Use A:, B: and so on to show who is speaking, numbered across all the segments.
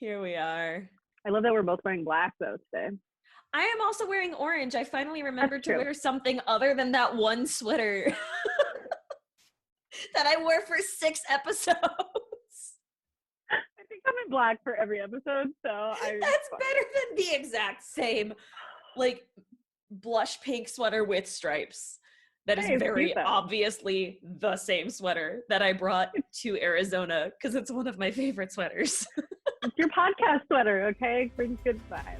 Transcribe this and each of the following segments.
A: Here we are.
B: I love that we're both wearing black though today.
A: I am also wearing orange. I finally remembered to
B: true.
A: wear something other than that one sweater that I wore for 6 episodes.
B: I think I'm in black for every episode, so
A: That's better than the exact same, like, blush pink sweater with stripes. That is very obviously the same sweater that I brought to Arizona because it's one of my favorite sweaters.
B: It's your podcast sweater, okay? It brings good vibes.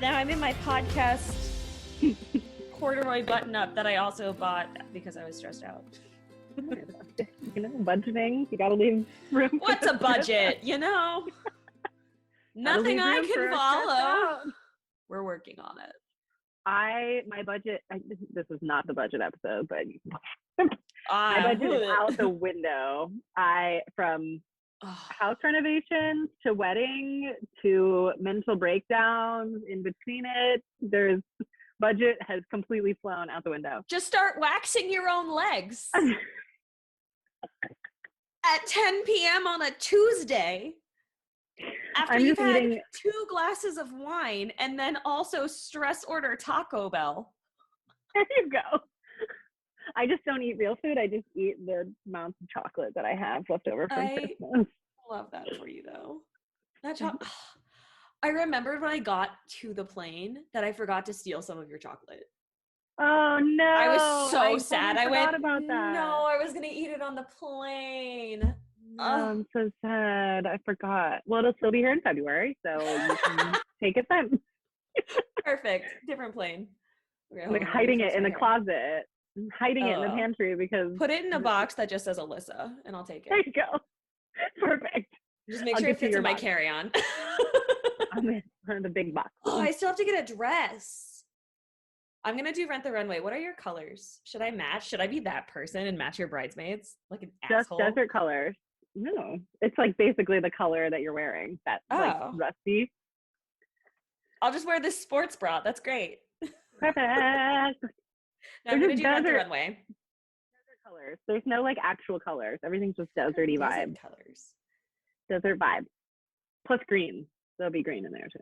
A: Now I'm in my podcast corduroy button-up that I also bought because I was stressed out.
B: Budgeting, you gotta leave room.
A: What's a budget, Nothing I can follow. We're working on it.
B: My budget, this is not the budget episode, but my budget is out the window. From house renovations to wedding to mental breakdowns in between it, budget has completely flown out the window.
A: Just start waxing your own legs at 10 p.m. on a Tuesday. After you've had 2 glasses of wine and then also stress order Taco Bell.
B: There you go. I just don't eat real food. I just eat the amounts of chocolate that I have left over from Christmas.
A: I love that for you, though. I remembered when I got to the plane that I forgot to steal some of your chocolate.
B: Oh, no.
A: I was so sad. I went,
B: about that.
A: No, I was going to eat it on the plane.
B: I'm so sad. I forgot. Well, it'll still be here in February, so you can take it then.
A: Perfect. Different plane.
B: Like hiding it in the closet. Hiding it in the pantry because...
A: Put it in a box that just says Alyssa, and I'll take it.
B: There you go. Perfect.
A: Just make sure it fits in my carry-on.
B: I'm in the big box.
A: Oh, I still have to get a dress. I'm going to do Rent the Runway. What are your colors? Should I match? Should I be that person and match your bridesmaids? Like an asshole?
B: Just desert colors. No, it's like basically the color that you're wearing. That's like rusty.
A: I'll just wear this sports bra. That's great.
B: Perfect.
A: Now I'm going to do Rent the Runway.
B: Desert colors. There's no like actual colors. Everything's just deserty vibe.
A: Colors.
B: Desert vibe. Plus green. There'll be green in there too.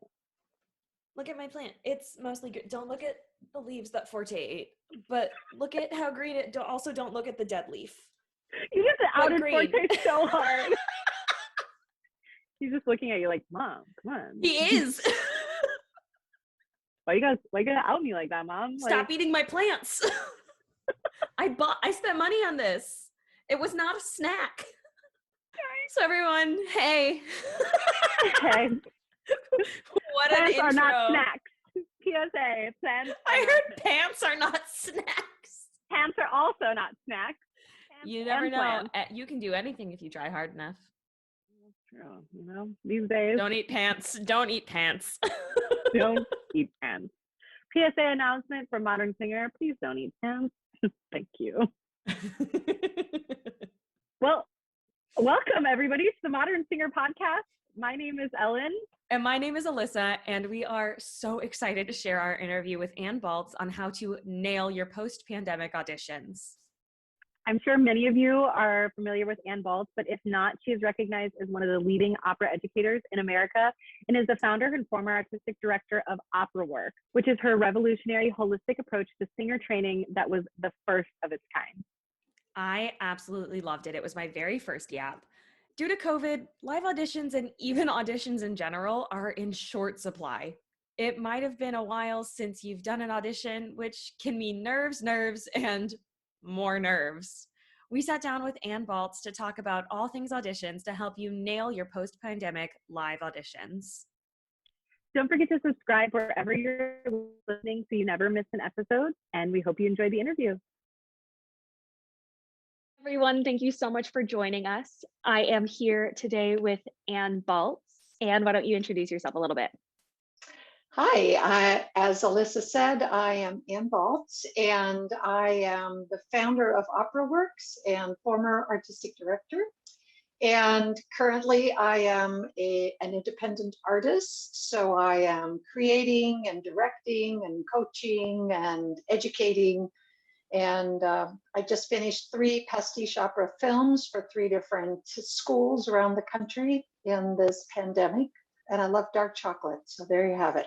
A: Look at my plant. It's mostly good. Don't look at the leaves that Forte, but look at how green it. Also, don't look at the dead leaf.
B: You just outed Forte so hard. He's just looking at you like, Mom, come on.
A: He is.
B: Why you gotta out me like that, Mom?
A: Stop eating my plants. I spent money on this. It was not a snack. So everyone, hey.
B: Hey.
A: What
B: plants
A: an intro.
B: Are not snacks. PSA. Plants.
A: I heard pants are not snacks.
B: Pants are also not snacks.
A: You never know. You can do anything if you try hard enough.
B: That's true. These days.
A: Don't eat pants. Don't eat pants.
B: Don't eat pants. PSA announcement from Modern Singer. Please don't eat pants. Thank you. Well, welcome everybody to the Modern Singer podcast. My name is Ellen.
A: And my name is Alyssa, and we are so excited to share our interview with Ann Baltz on how to nail your post-pandemic auditions.
B: I'm sure many of you are familiar with Ann Baltz, but if not, she is recognized as one of the leading opera educators in America and is the founder and former artistic director of OperaWorks, which is her revolutionary holistic approach to singer training that was the first of its kind.
A: I absolutely loved it. It was my very first YAP. Due to COVID, live auditions and even auditions in general are in short supply. It might have been a while since you've done an audition, which can mean nerves, and more nerves. We sat down with Ann Baltz to talk about all things auditions to help you nail your post-pandemic live auditions.
B: Don't forget to subscribe wherever you're listening so you never miss an episode, and we hope you enjoy the interview.
C: Everyone, thank you so much for joining us. I am here today with Ann Baltz. Ann, why don't you introduce yourself a little bit?
D: Hi, as Alyssa said, I am Ann Baltz, and I am the founder of OperaWorks and former artistic director. And currently I am an independent artist, so I am creating and directing and coaching and educating And I just finished 3 pastiche opera films for 3 different schools around the country in this pandemic. And I love dark chocolate. So there you have it.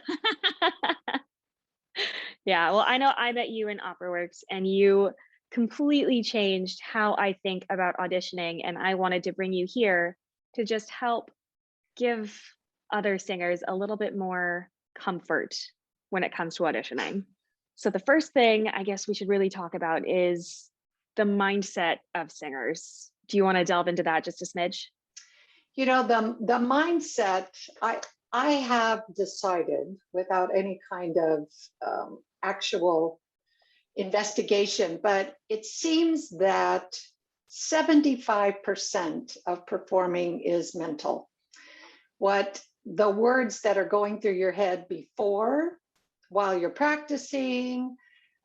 C: Yeah, well, I know I met you in OperaWorks and you completely changed how I think about auditioning. And I wanted to bring you here to just help give other singers a little bit more comfort when it comes to auditioning. So the first thing I guess we should really talk about is the mindset of singers. Do you want to delve into that just a smidge?
D: You know, the mindset, I have decided without any kind of actual investigation, but it seems that 75% of performing is mental. What the words that are going through your head before, while you're practicing,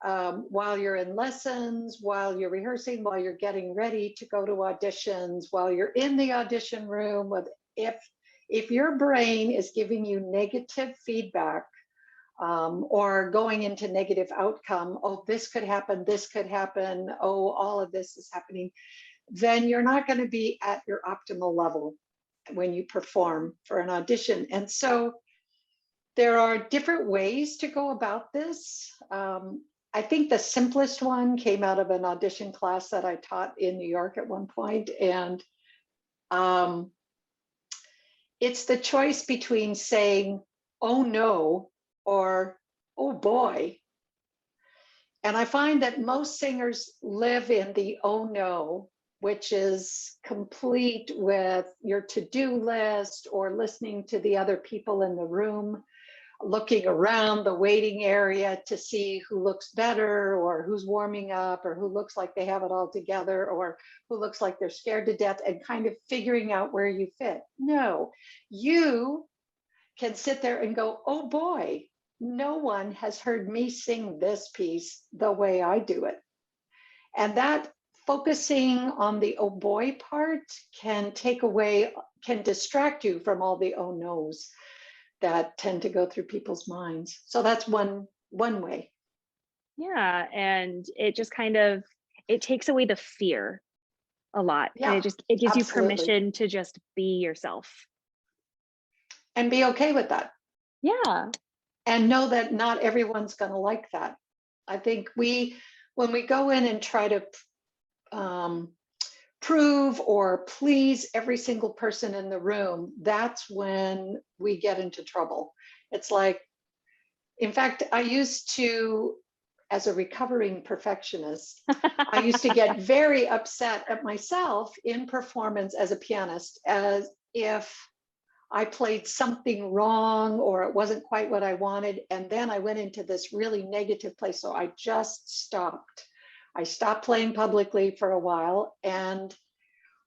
D: while you're in lessons, while you're rehearsing, while you're getting ready to go to auditions, while you're in the audition room, if your brain is giving you negative feedback, or going into negative outcome, oh, this could happen, oh, all of this is happening, then you're not going to be at your optimal level when you perform for an audition. And so there are different ways to go about this. I think the simplest one came out of an audition class that I taught in New York at one point. And it's the choice between saying, oh no, or oh boy. And I find that most singers live in the oh no, which is complete with your to-do list or listening to the other people in the room, looking around the waiting area to see who looks better or who's warming up or who looks like they have it all together or who looks like they're scared to death, and kind of figuring out where you fit. No, you can sit there and go, oh boy, no one has heard me sing this piece the way I do it. And that focusing on the oh boy part can distract you from all the oh no's that tend to go through people's minds. So that's one way.
C: Yeah, and it just it takes away the fear a lot.
D: Yeah,
C: and it gives
D: absolutely.
C: you permission to just be yourself.
D: And be okay with that.
C: Yeah.
D: And know that not everyone's going to like that. I think when we go in and try to prove or please every single person in the room, that's when we get into trouble. It's like, in fact, I used to, as a recovering perfectionist, I used to get very upset at myself in performance as a pianist, as if I played something wrong or it wasn't quite what I wanted. And then I went into this really negative place. So I just stopped. I stopped playing publicly for a while. And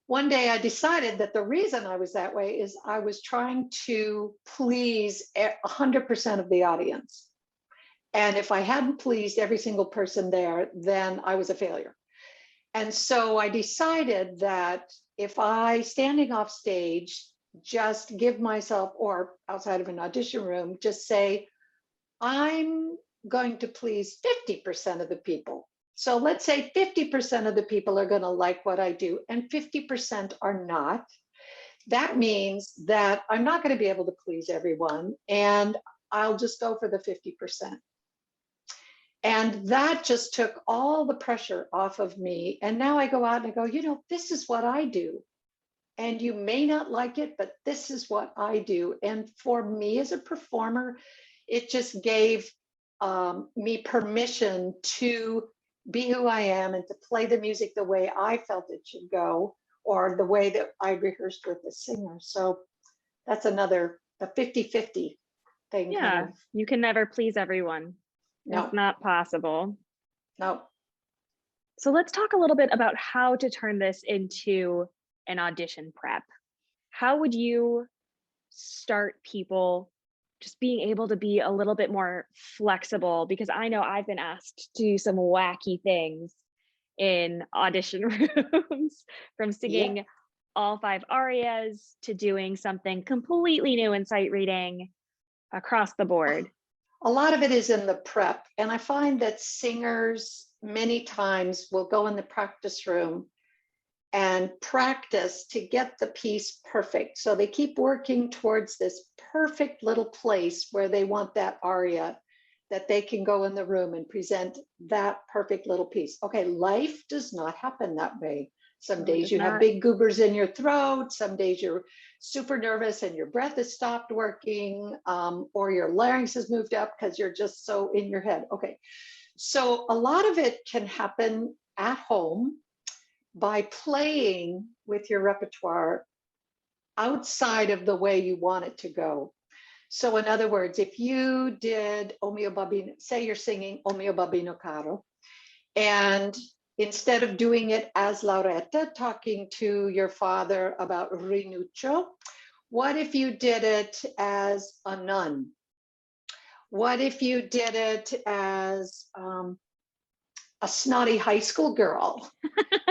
D: one day I decided that the reason I was that way is I was trying to please 100% of the audience. And if I hadn't pleased every single person there, then I was a failure. And so I decided that if I, standing off stage, just give myself, or outside of an audition room, just say, I'm going to please 50% of the people. So let's say 50% of the people are going to like what I do and 50% are not. That means that I'm not going to be able to please everyone, and I'll just go for the 50%. And that just took all the pressure off of me. And now I go out and I go, you know, this is what I do. And you may not like it, but this is what I do. And for me as a performer, it just gave me permission to be who I am and to play the music the way I felt it should go, or the way that I rehearsed with the singer. So that's the 50-50 thing.
C: Yeah,
D: kind of.
C: You can never please everyone.
D: No.
C: It's not possible.
D: No.
C: So let's talk a little bit about how to turn this into an audition prep. How would you start people just being able to be a little bit more flexible? Because I know I've been asked to do some wacky things in audition rooms, from singing all 5 arias to doing something completely new in sight reading, across the board.
D: A lot of it is in the prep. And I find that singers many times will go in the practice room and practice to get the piece perfect. So they keep working towards this perfect little place where they want that aria, that they can go in the room and present that perfect little piece. Okay, life does not happen that way. Some days you have big goobers in your throat. Some days you're super nervous and your breath has stopped working, or your larynx has moved up because you're just so in your head. Okay, so a lot of it can happen at home by playing with your repertoire outside of the way you want it to go. So in other words, if you did O mio babino, say you're singing O mio babino caro, and instead of doing it as Lauretta, talking to your father about Rinuccio, what if you did it as a nun? What if you did it as a snotty high school girl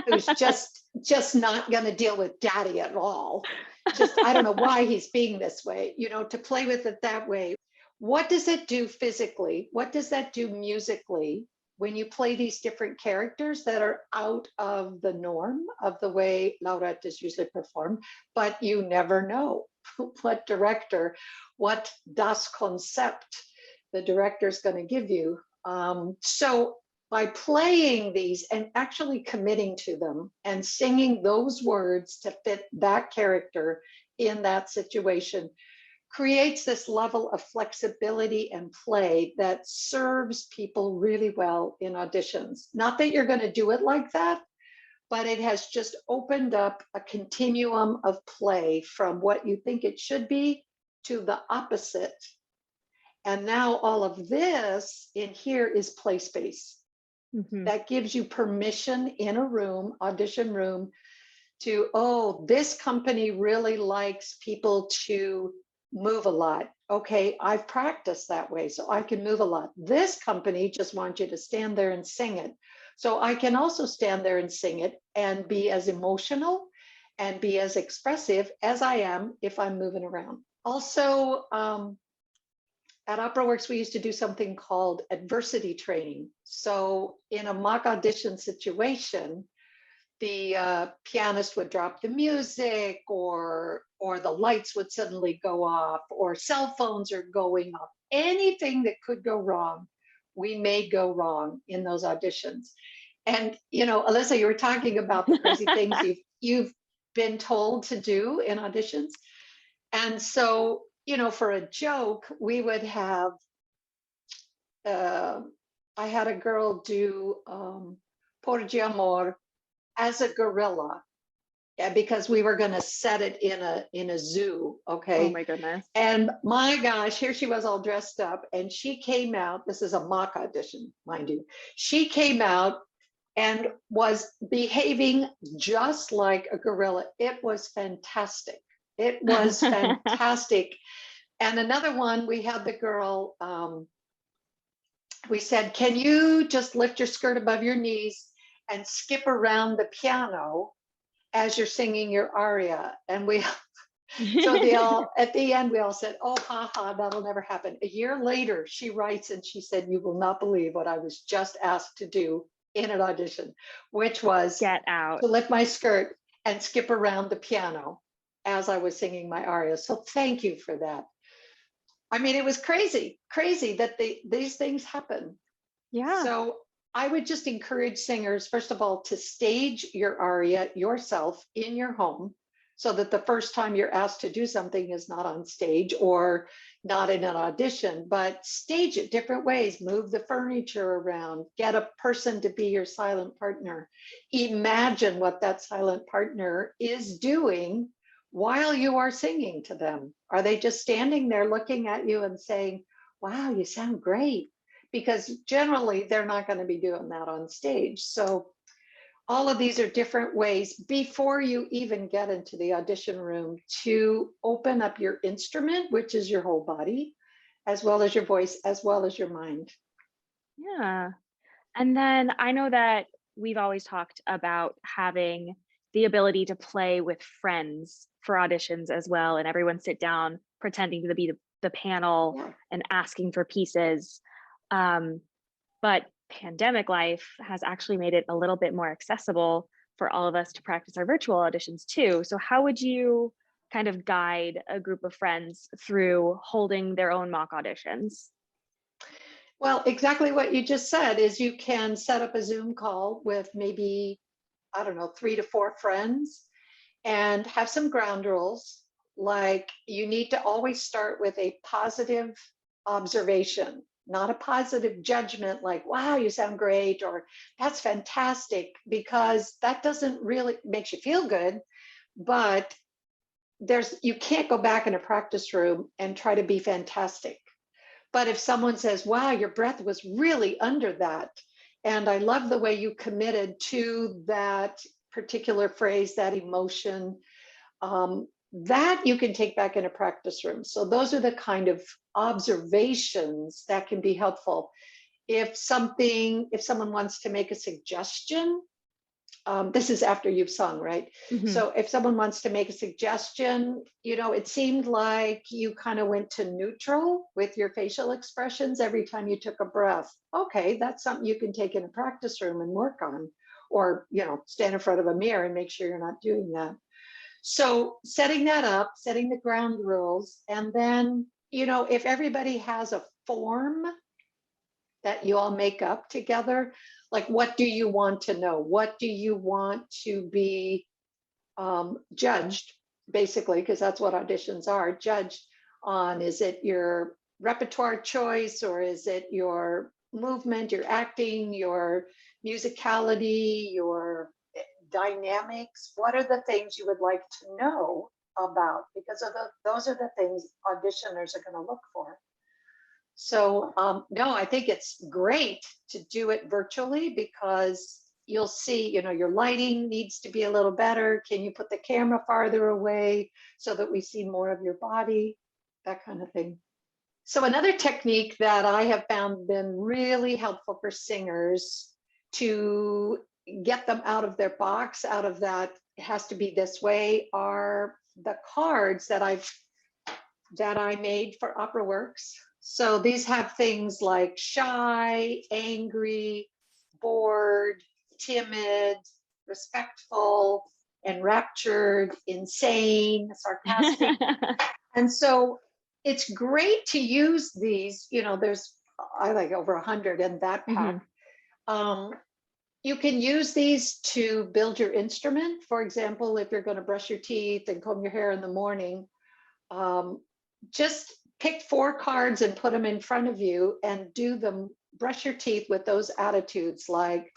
D: who's just not going to deal with daddy at all? Just, I don't know why he's being this way, you know, to play with it that way. What does it do physically? What does that do musically when you play these different characters that are out of the norm of the way Lauretta is usually performed? But you never know what director, what das Konzept the director is going to give you. So by playing these and actually committing to them and singing those words to fit that character in that situation, creates this level of flexibility and play that serves people really well in auditions. Not that you're going to do it like that, but it has just opened up a continuum of play from what you think it should be to the opposite. And now all of this in here is play space. That gives you permission in a room, audition room, to, oh, this company really likes people to move a lot. Okay, I've practiced that way, so I can move a lot. This company just wants you to stand there and sing it. So I can also stand there and sing it and be as emotional and be as expressive as I am if I'm moving around. Also, at OperaWorks, we used to do something called adversity training. So in a mock audition situation, the pianist would drop the music, or the lights would suddenly go off, or cell phones are going off. Anything that could go wrong, we made go wrong in those auditions. And, you know, Alyssa, you were talking about the crazy things you've been told to do in auditions. And so, you know, for a joke, we would have, I had a girl do Porgi Amor as a gorilla, because we were going to set it in a zoo. Okay.
C: Oh my goodness.
D: And my gosh, here she was all dressed up, and she came out. This is a mock audition, mind you. She came out and was behaving just like a gorilla. It was fantastic. It was fantastic. And another one, we had the girl, we said, can you just lift your skirt above your knees and skip around the piano as you're singing your aria? And we, so they all, at the end, we all said, oh, haha, that'll never happen. A year later, she writes and she said, you will not believe what I was just asked to do in an audition, which was
C: get out,
D: to lift my skirt and skip around the piano as I was singing my aria. So thank you for that. I mean, it was crazy that these things happen.
C: Yeah.
D: So I would just encourage singers, first of all, to stage your aria yourself in your home, so that the first time you're asked to do something is not on stage or not in an audition, but stage it different ways. Move the furniture around, get a person to be your silent partner. Imagine what that silent partner is doing while you are singing to them. Are they just standing there looking at you and saying, wow, you sound great? Because generally they're not going to be doing that on stage. So all of these are different ways before you even get into the audition room to open up your instrument, which is your whole body, as well as your voice, as well as your mind.
C: Yeah. And then I know that we've always talked about having the ability to play with friends for auditions as well, and everyone sit down pretending to be the panel and asking for pieces. But pandemic life has actually made it a little bit more accessible for all of us to practice our virtual auditions too. So how would you kind of guide a group of friends through holding their own mock auditions?
D: Well, exactly what you just said is you can set up a Zoom call with maybe, I don't know, 3 to 4 friends and have some ground rules. Like you need to always start with a positive observation, not a positive judgment like, wow, you sound great, or that's fantastic, because that doesn't really makes you feel good, but you can't go back in a practice room and try to be fantastic. But if someone says, wow, your breath was really under that, and I love the way you committed to that particular phrase, that emotion, that you can take back in a practice room. So those are the kind of observations that can be helpful. If someone wants to make a suggestion, this is after you've sung, right?
C: Mm-hmm.
D: So if someone wants to make a suggestion, it seemed like you kind of went to neutral with your facial expressions every time you took a breath. Okay, that's something you can take in a practice room and work on, or, stand in front of a mirror and make sure you're not doing that. So setting that up, setting the ground rules, and then, if everybody has a form that you all make up together, like, what do you want to know? What do you want to be judged, basically, because that's what auditions are, judged on. Is it your repertoire choice, or is it your movement, your acting, your musicality, your dynamics? What are the things you would like to know about? Because those are the things auditioners are going to look for. So no, I think it's great to do it virtually, because you'll see, your lighting needs to be a little better. Can you put the camera farther away so that we see more of your body? That kind of thing. So another technique that I have found been really helpful for singers to get them out of their box, out of that it has to be this way, are the cards that I made for OperaWorks. So these have things like shy, angry, bored, timid, respectful, enraptured, insane, sarcastic. And so it's great to use these, there's, I like over 100 in that pack. Mm-hmm. You can use these to build your instrument. For example, if you're going to brush your teeth and comb your hair in the morning, just pick 4 cards and put them in front of you and brush your teeth with those attitudes, like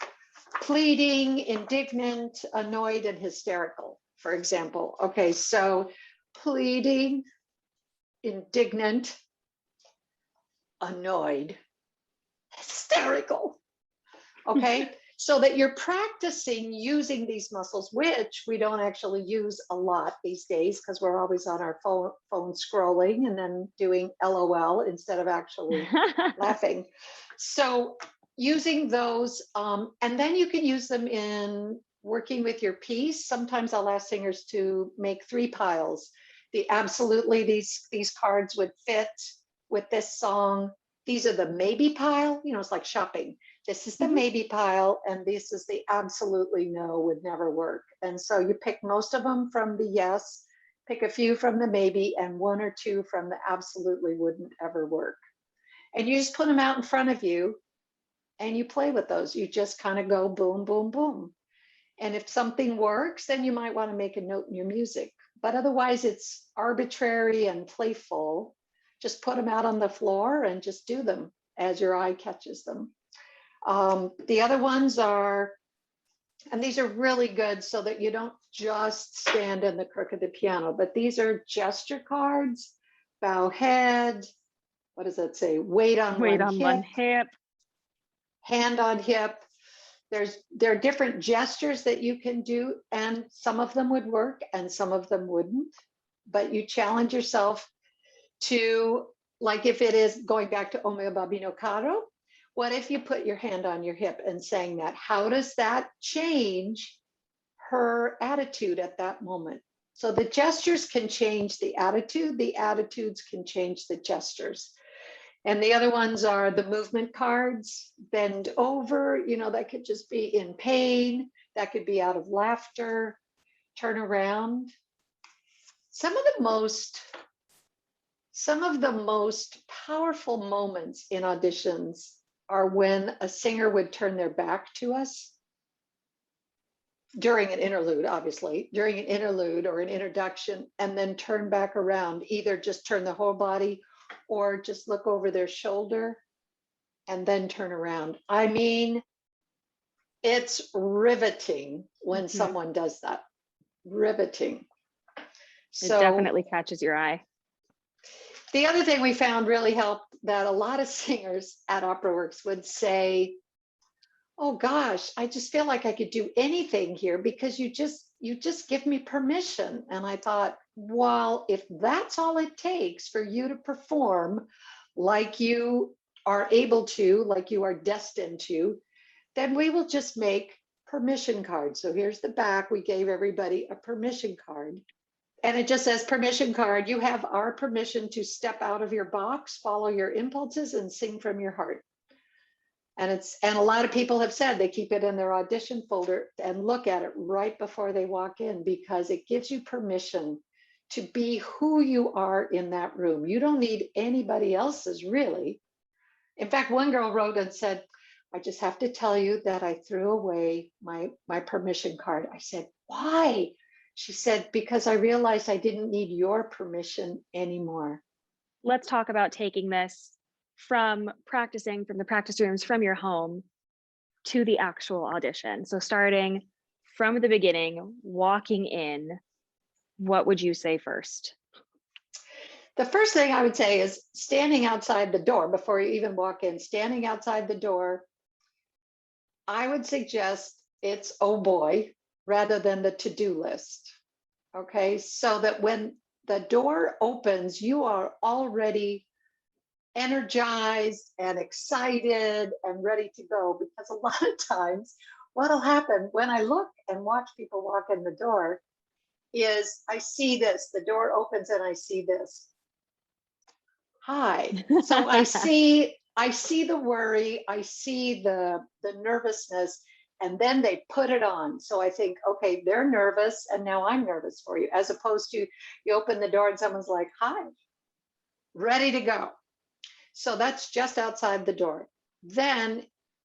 D: pleading, indignant, annoyed, and hysterical, for example. Okay, so pleading, indignant, annoyed, hysterical. Okay, so that you're practicing using these muscles, which we don't actually use a lot these days because we're always on our phone scrolling and then doing LOL instead of actually laughing. So using those, and then you can use them in working with your piece. Sometimes I'll ask singers to make 3 piles. These cards would fit with this song. These are the maybe pile, it's like shopping. This is the maybe pile, and this is the absolutely no, would never work. And so you pick most of them from the yes, pick a few from the maybe, and 1 or 2 from the absolutely wouldn't ever work. And you just put them out in front of you and you play with those. You just kind of go boom, boom, boom. And if something works, then you might want to make a note in your music. But otherwise, it's arbitrary and playful. Just put them out on the floor and just do them as your eye catches them. The other ones are, and these are really good so that you don't just stand in the crook of the piano, but these are gesture cards, bow head, what does that say? Weight on one hip, hand on hip. There are different gestures that you can do, and some of them would work and some of them wouldn't, but you challenge yourself to, like if it is going back to O mio babbino caro, what if you put your hand on your hip and sang that? How does that change her attitude at that moment? So the gestures can change the attitude, the attitudes can change the gestures. And the other ones are the movement cards, bend over, that could just be in pain, that could be out of laughter, turn around. Some of the most powerful moments in auditions are when a singer would turn their back to us during an interlude, obviously, during an interlude or an introduction, and then turn back around, either just turn the whole body or just look over their shoulder and then turn around. I mean, it's riveting when someone does that. Riveting.
C: It definitely catches your eye.
D: The other thing we found really helped, that a lot of singers at OperaWorks would say, oh gosh, I just feel like I could do anything here because you just give me permission. And I thought, well, if that's all it takes for you to perform like you are able to, like you are destined to, then we will just make permission cards. So here's the back. We gave everybody a permission card. And it just says, permission card, you have our permission to step out of your box, follow your impulses, and sing from your heart. And a lot of people have said they keep it in their audition folder and look at it right before they walk in, because it gives you permission to be who you are in that room. You don't need anybody else's, really. In fact, one girl wrote and said, I just have to tell you that I threw away my permission card. I said, why? She said, because I realized I didn't need your permission anymore.
C: Let's talk about taking this from practicing from the practice rooms from your home to the actual audition. So starting from the beginning, walking in, what would you say first?
D: The first thing I would say is standing outside the door before you even walk in, standing outside the door. I would suggest it's oh boy rather than the to-do list. Okay, so that when the door opens, you are already energized and excited and ready to go. Because a lot of times what'll happen when I look and watch people walk in the door is I see this, the door opens and I see this. Hi. So I see the worry, I see the nervousness, and then they put it on. So I think, okay, they're nervous and now I'm nervous for you, as opposed to you open the door and someone's like, hi, ready to go. So that's just outside the door. Then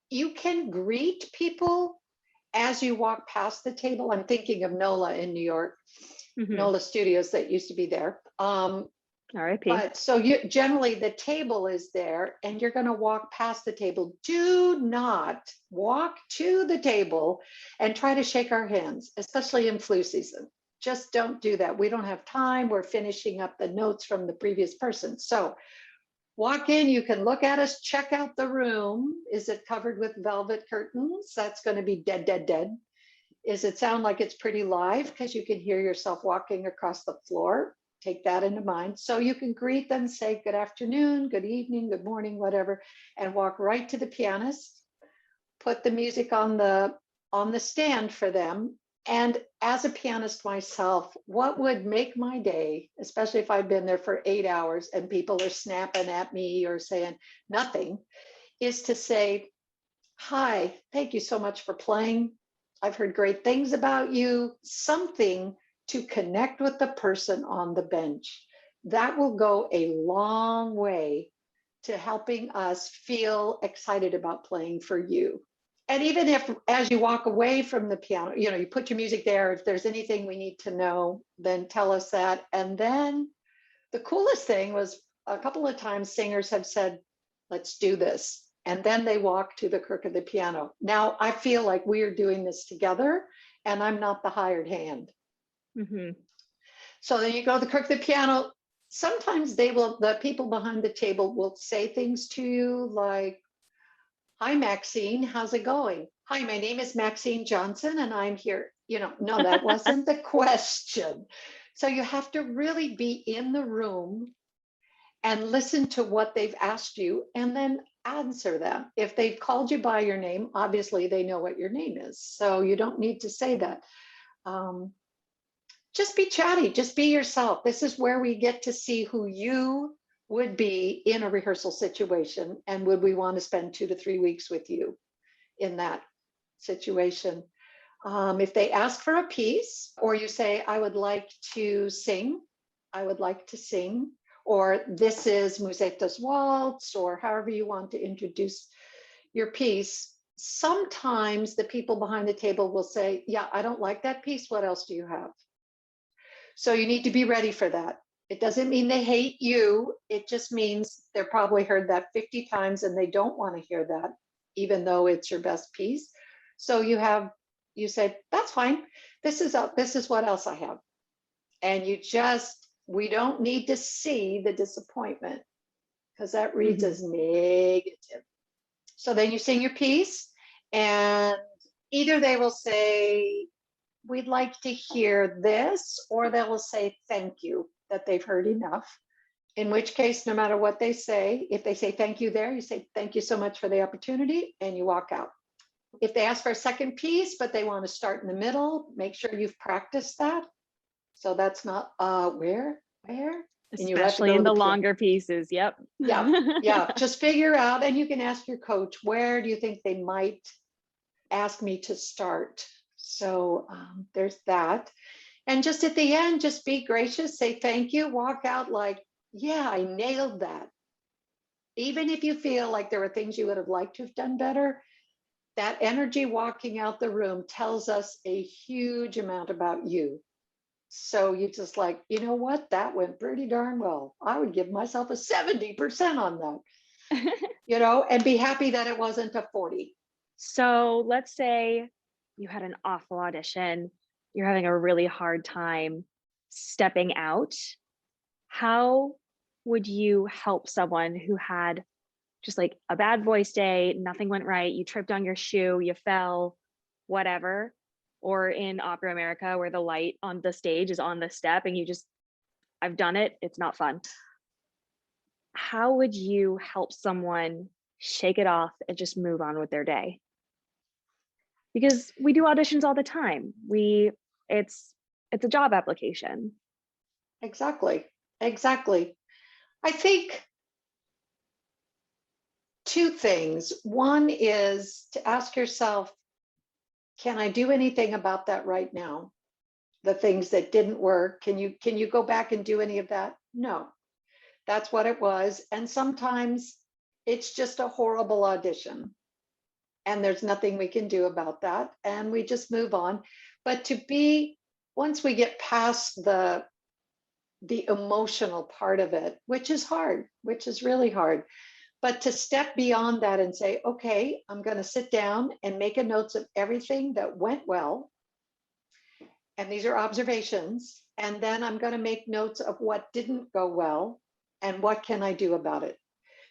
D: you can greet people as you walk past the table. I'm thinking of NOLA in New York, NOLA Studios that used to be there.
C: R.I.P.
D: But so you generally the table is there and you're going to walk past the table. Do not walk to the table and try to shake our hands, especially in flu season. Just don't do that. We don't have time. We're finishing up the notes from the previous person. So walk in, you can look at us, check out the room. Is it covered with velvet curtains? That's going to be dead, dead, dead. Is it sound like it's pretty live? Because you can hear yourself walking across the floor. Take that into mind. So you can greet them, say good afternoon, good evening, good morning, whatever, and walk right to the pianist, put the music on the stand for them. And as a pianist myself, what would make my day, especially if I've been there for 8 hours and people are snapping at me or saying nothing, is to say, hi, thank you so much for playing. I've heard great things about you. Something to connect with the person on the bench. That will go a long way to helping us feel excited about playing for you. And even if, as you walk away from the piano, you put your music there, if there's anything we need to know, then tell us that. And then the coolest thing was a couple of times singers have said, let's do this. And then they walk to the crook of the piano. Now I feel like we are doing this together and I'm not the hired hand. So then you go to the crook of the piano. Sometimes the people behind the table will say things to you like, hi, Maxine, how's it going? Hi, my name is Maxine Johnson and I'm here. No, that wasn't the question. So you have to really be in the room and listen to what they've asked you and then answer them. If they've called you by your name, obviously they know what your name is. So you don't need to say that. Just be chatty, just be yourself. This is where we get to see who you would be in a rehearsal situation, and would we want to spend 2 to 3 weeks with you in that situation? If they ask for a piece, or you say, I would like to sing, or this is Musetta's waltz, or however you want to introduce your piece, sometimes the people behind the table will say, yeah, I don't like that piece. What else do you have? So you need to be ready for that. It doesn't mean they hate you. It just means they've probably heard that 50 times and they don't want to hear that, even though it's your best piece. So you say, that's fine. This is what else I have. And we don't need to see the disappointment, because that reads as negative. So then you sing your piece, and either they will say, we'd like to hear this, or they will say, thank you, that they've heard enough. In which case, no matter what they say, if they say thank you there, you say, thank you so much for the opportunity, and you walk out. If they ask for a second piece, but they want to start in the middle, make sure you've practiced that. So that's not, where?
C: Especially in the longer pieces. Yep.
D: Yeah. Just figure out, and you can ask your coach, where do you think they might ask me to start? So there's that. And just at the end, just be gracious, say thank you, walk out like, yeah, I nailed that. Even if you feel like there were things you would have liked to have done better, that energy walking out the room tells us a huge amount about you. So you just like, you know what, that went pretty darn well. I would give myself a 70% on that, and be happy that it wasn't a 40.
C: So let's say you had an awful audition, you're having a really hard time stepping out. How would you help someone who had just like a bad voice day, nothing went right, you tripped on your shoe, you fell, whatever, or in Opera America where the light on the stage is on the step and I've done it, it's not fun. How would you help someone shake it off and just move on with their day? Because we do auditions all the time. It's a job application.
D: Exactly. I think two things. One is to ask yourself, can I do anything about that right now? The things that didn't work, can you go back and do any of that? No, that's what it was. And sometimes it's just a horrible audition and there's nothing we can do about that. And we just move on. But once we get past the emotional part of it, which is really hard, but to step beyond that and say, okay, I'm going to sit down and make a notes of everything that went well. And these are observations. And then I'm going to make notes of what didn't go well and what can I do about it,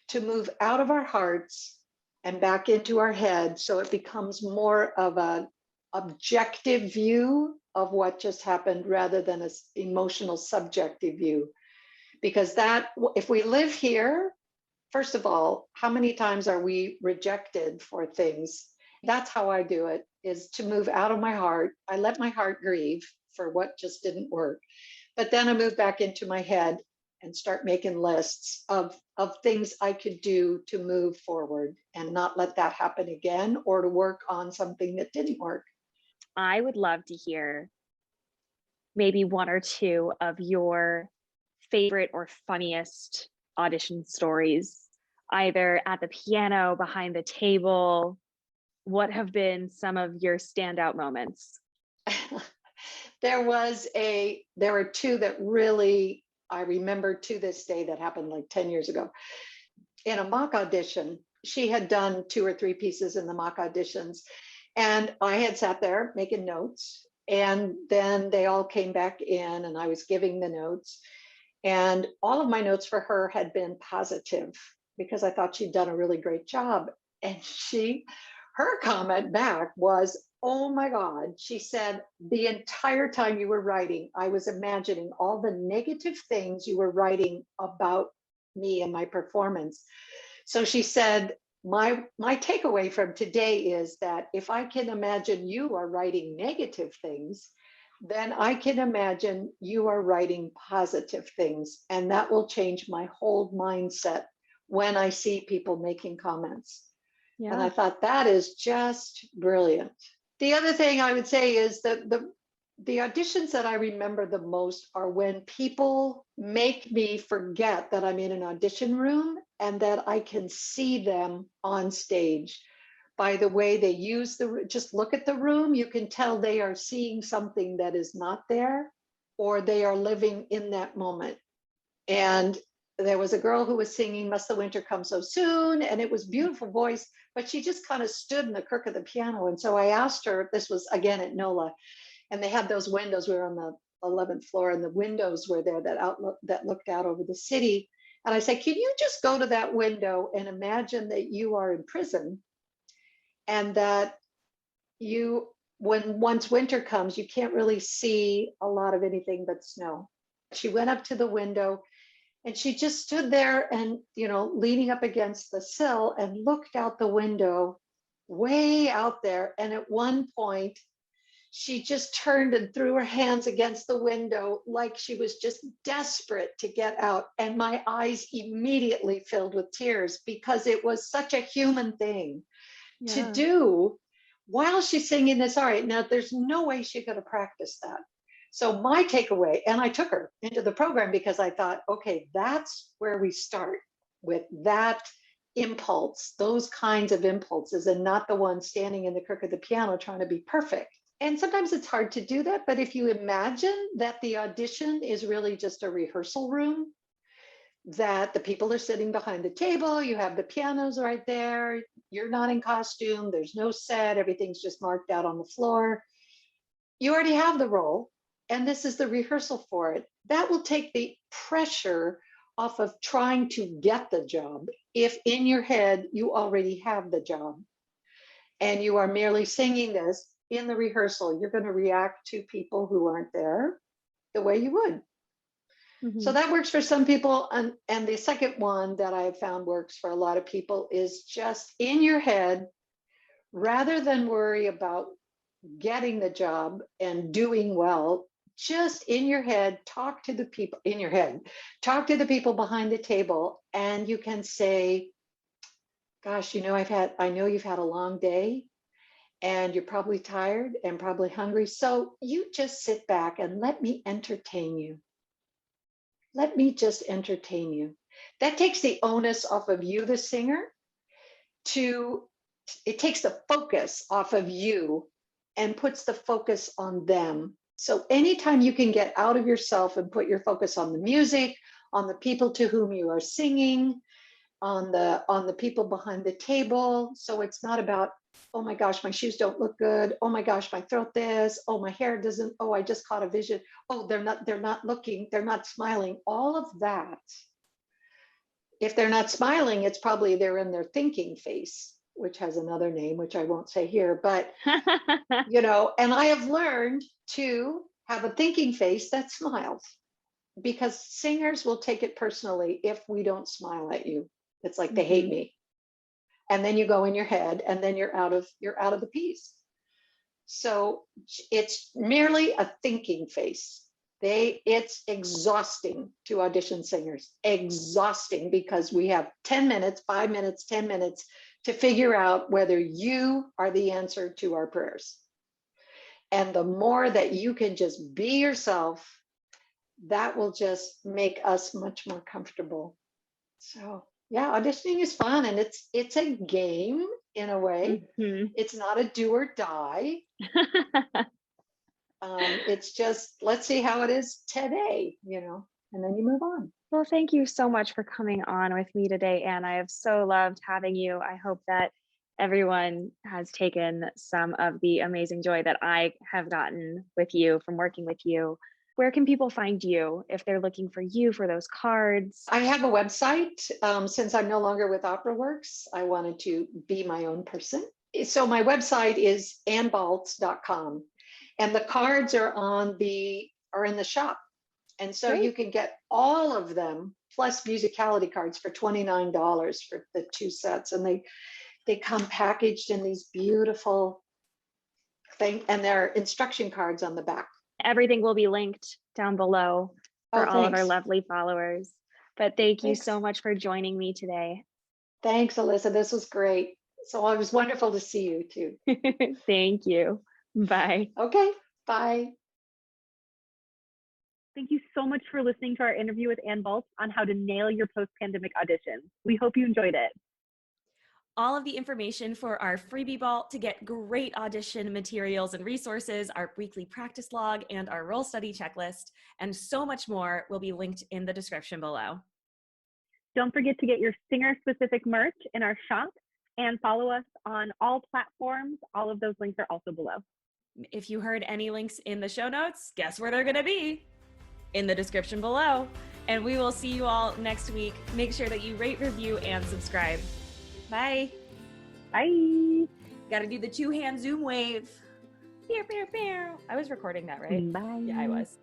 D: to move out of our hearts and back into our head. So it becomes more of an objective view of what just happened rather than an emotional subjective view. Because if we live here, first of all, how many times are we rejected for things? That's how I do it, is to move out of my heart. I let my heart grieve for what just didn't work. But then I move back into my head and start making lists of things I could do to move forward and not let that happen again, or to work on something that didn't work.
C: I would love to hear maybe one or two of your favorite or funniest audition stories, either at the piano, behind the table. What have been some of your standout moments?
D: There were two that really I remember to this day that happened like 10 years ago. In a mock audition, she had done 2 or 3 pieces in the mock auditions, and I had sat there making notes, and then they all came back in and I was giving the notes, and all of my notes for her had been positive because I thought she'd done a really great job. And her comment back was, oh my God, she said, the entire time you were writing, I was imagining all the negative things you were writing about me and my performance. So she said, my takeaway from today is that if I can imagine you are writing negative things, then I can imagine you are writing positive things, and that will change my whole mindset when I see people making comments. And I thought that is just brilliant. The other thing I would say is that the auditions that I remember the most are when people make me forget that I'm in an audition room and that I can see them on stage. By the way they use just look at the room, you can tell they are seeing something that is not there, or they are living in that moment. And there was a girl who was singing Must the Winter Come So Soon, and it was beautiful voice, but she just kind of stood in the crook of the piano. And so I asked her, this was again at NOLA, and they had those windows, we were on the 11th floor, and the windows were there that looked out over the city. And I said, can you just go to that window and imagine that you are in prison, and that once winter comes, you can't really see a lot of anything but snow. She went up to the window and she just stood there and, leaning up against the sill and looked out the window way out there. And at one point, she just turned and threw her hands against the window like she was just desperate to get out. And my eyes immediately filled with tears, because it was such a human thing to do while she's singing this aria. Now, there's no way she could have practiced that. So my takeaway, and I took her into the program because I thought, okay, that's where we start with that impulse, those kinds of impulses, and not the one standing in the crook of the piano trying to be perfect. And sometimes it's hard to do that, but if you imagine that the audition is really just a rehearsal room, that the people are sitting behind the table, you have the pianos right there, you're not in costume, there's no set, everything's just marked out on the floor. You already have the role, and this is the rehearsal for it. That will take the pressure off of trying to get the job. If in your head you already have the job and you are merely singing this in the rehearsal, you're going to react to people who aren't there the way you would. So that works for some people. And the second one that I've found works for a lot of people is just in your head, rather than worry about getting the job and doing well, just in your head, talk to the people behind the table. And you can say, gosh, I know you've had a long day and you're probably tired and probably hungry. So you just sit back and let me entertain you. Let me just entertain you. That takes the onus off of you, the singer, it takes the focus off of you and puts the focus on them. So anytime you can get out of yourself and put your focus on the music, on the people to whom you are singing, on the people behind the table. So it's not about, oh my gosh, my shoes don't look good. Oh my gosh, my throat this. Oh, my hair doesn't. Oh, I just caught a vision. Oh, they're not looking. They're not smiling. All of that. If they're not smiling, it's probably they're in their thinking face, which has another name, which I won't say here. But, and I have learned to have a thinking face that smiles, because singers will take it personally if we don't smile at you. It's like they hate me. And then you go in your head and then you're out of the piece. So it's merely a thinking face. It's exhausting to audition singers, exhausting, because we have 10 minutes, 5 minutes, 10 minutes to figure out whether you are the answer to our prayers. And the more that you can just be yourself, that will just make us much more comfortable. So yeah, auditioning is fun, and it's a game in a way. It's not a do or die. It's just, let's see how it is today, and then you move on.
C: Well, thank you so much for coming on with me today, Ann. I have so loved having you. I hope that everyone has taken some of the amazing joy that I have gotten with you from working with you. Where can people find you if they're looking for you for those cards?
D: I have a website. Since I'm no longer with OperaWorks, I wanted to be my own person. So my website is annbaltz.com, and the cards are in the shop. And so you can get all of them plus musicality cards for $29 for the 2 sets. And they come packaged in these beautiful things, and there are instruction cards on the back.
C: everything will be linked down below for all of our
D: thanks.
C: lovely followers. But thank you
D: Thanks.
C: so much for joining me today.
D: Thanks, Alyssa. This was great. So it was wonderful to see you too.
C: Thank you. Bye.
D: Okay, bye.
B: Thank you so much for listening to our interview with Ann Baltz on how to nail your post-pandemic auditions. We hope you enjoyed it.
A: All of the information for our freebie vault to get great audition materials and resources, our weekly practice log, and our role study checklist, and so much more will be linked in the description below.
B: Don't forget to get your singer-specific merch in our shop and follow us on all platforms. All of those links are also below.
A: If you heard any links in the show notes, guess where they're going to be? In the description below. And we will see you all next week. Make sure that you rate, review, and subscribe. Bye.
B: Bye.
A: Got to do the 2-hand Zoom wave. I was recording that, right?
B: Bye.
A: Yeah, I was.